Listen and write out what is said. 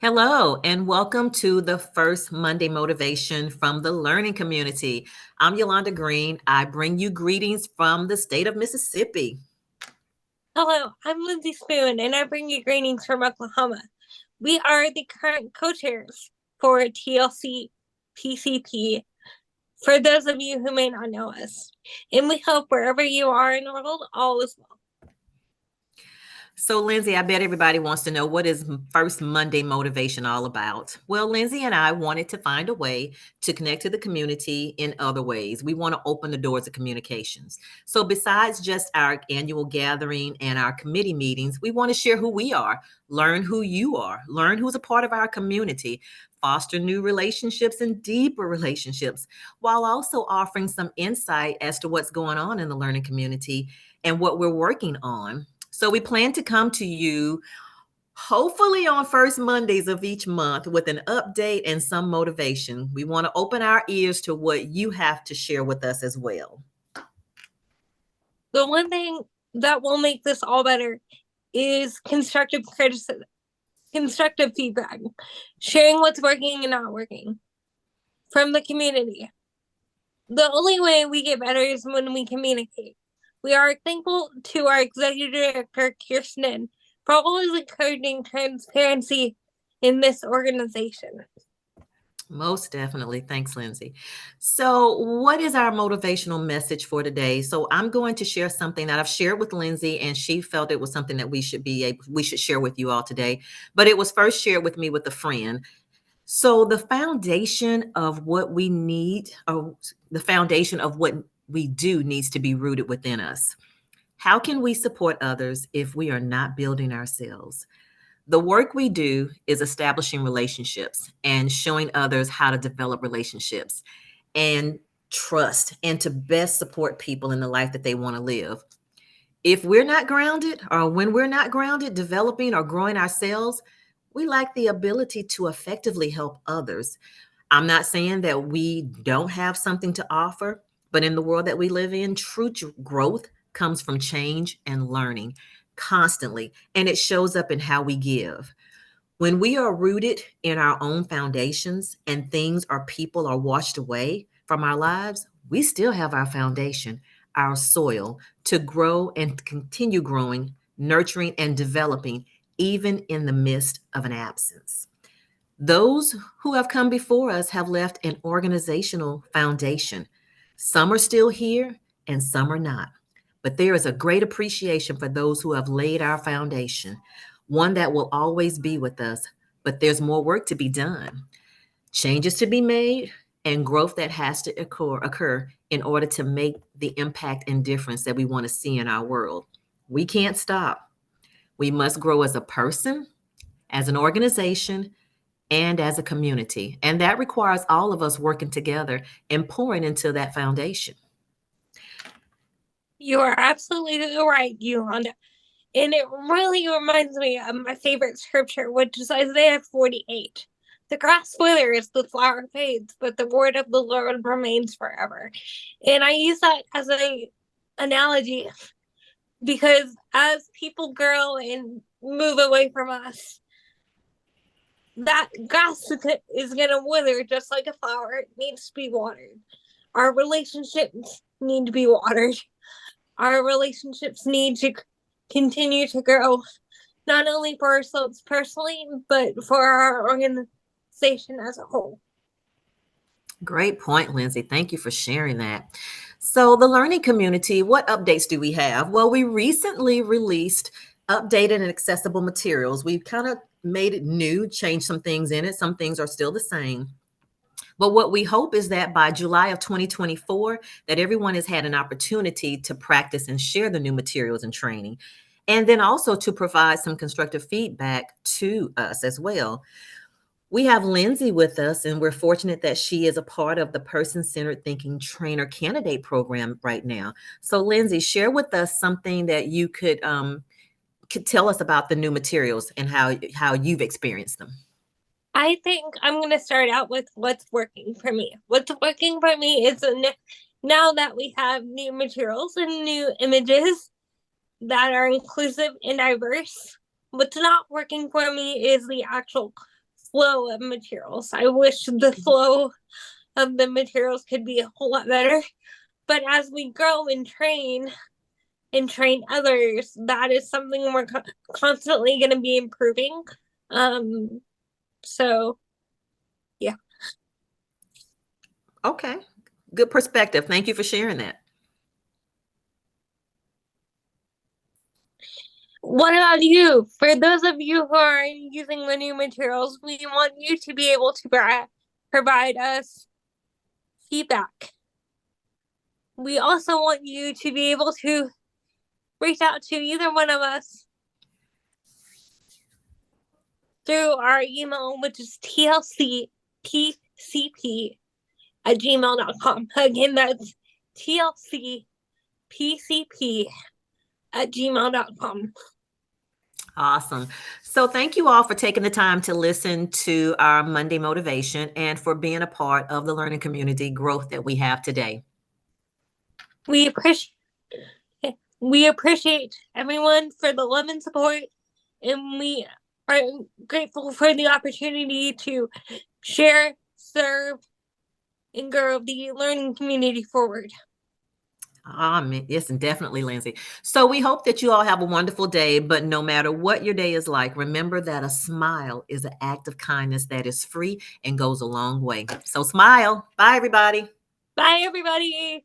Hello, and welcome to the first Monday Motivation from the Learning Community. I'm Yolanda Green. I bring you greetings from the state of Mississippi. Hello, I'm Lindsey Spoon, and I bring you greetings from Oklahoma. We are the current co-chairs for TLC PCP, for those of you who may not know us. And we hope wherever you are in the world, all is well. So, Lindsey, I bet everybody wants to know, what is First Monday Motivation all about? Well, Lindsey and I wanted to find a way to connect to the community in other ways. We want to open the doors of communications. So, besides just our annual gathering and our committee meetings, we want to share who we are, learn who you are, learn who's a part of our community, foster new relationships and deeper relationships, while also offering some insight as to what's going on in the learning community and what we're working on. So we plan to come to you hopefully on first Mondays of each month with an update and some motivation. We want to open our ears to what you have to share with us as well. The one thing that will make this all better is constructive criticism, constructive feedback, sharing what's working and not working from the community. The only way we get better is when we communicate. We are thankful to our executive director, Kirsten, for always encouraging transparency in this organization. Most definitely. Thanks, Lindsey. So, what is our motivational message for today? So, I'm going to share something that I've shared with Lindsey, and she felt it was something that we should share with you all today. But it was first shared with me with a friend. So, the foundation of what we need, or the foundation of what we do, needs to be rooted within us. How can we support others if we are not building ourselves? The work we do is establishing relationships and showing others how to develop relationships and trust and to best support people in the life that they want to live. If we're not grounded, or when we're not grounded, developing or growing ourselves, we lack the ability to effectively help others. I'm not saying that we don't have something to offer, but in the world that we live in, true growth comes from change and learning constantly, and it shows up in how we give. When we are rooted in our own foundations and things or people are washed away from our lives, we still have our foundation, our soil to grow and continue growing, nurturing, and developing, even in the midst of an absence. Those who have come before us have left an organizational foundation. Some are still here and some are not. But there is a great appreciation for those who have laid our foundation, one that will always be with us. But there's more work to be done, changes to be made, and growth that has to occur in order to make the impact and difference that we want to see in our world. We can't stop. We must grow as a person, as an organization, and as a community. And that requires all of us working together and pouring into that foundation. You are absolutely right, Yolanda. And it really reminds me of my favorite scripture, which is Isaiah 48. The grass withers, the flower fades, but the word of the Lord remains forever. And I use that as an analogy because as people grow and move away from us, that grass is going to wither just like a flower. It needs to be watered. Our relationships need to be watered. Our relationships need to continue to grow, not only for ourselves personally, but for our organization as a whole. Great point, Lindsey. Thank you for sharing that. So, the learning community, what updates do we have? Well, we recently released updated and accessible materials. We've kind of made it new, changed some things in it. Some things are still the same. But what we hope is that by July of 2024, that everyone has had an opportunity to practice and share the new materials and training, and then also to provide some constructive feedback to us as well. We have Lindsey with us, and we're fortunate that she is a part of the Person Centered Thinking Trainer Candidate Program right now. So, Lindsey, share with us something that you could tell us about the new materials and how you've experienced them. I think I'm going to start out with what's working for me. What's working for me is now that we have new materials and new images that are inclusive and diverse, what's not working for me is the actual flow of materials. I wish the flow of the materials could be a whole lot better. But as we grow and train others, that is something we're constantly going to be improving. So, yeah. Okay. Good perspective. Thank you for sharing that. What about you? For those of you who are using the new materials, we want you to be able to provide us feedback. We also want you to be able to reach out to either one of us through our email, which is tlcpcp@gmail.com. Again, that's tlcpcp@gmail.com. Awesome. So thank you all for taking the time to listen to our Monday motivation and for being a part of the learning community growth that we have today. We appreciate everyone for the love and support, and we are grateful for the opportunity to share, serve, and grow the learning community forward. Yes, and definitely, Lindsay. So we hope that you all have a wonderful day, but no matter what your day is like, remember that a smile is an act of kindness that is free and goes a long way. So smile. Bye, everybody. Bye, everybody.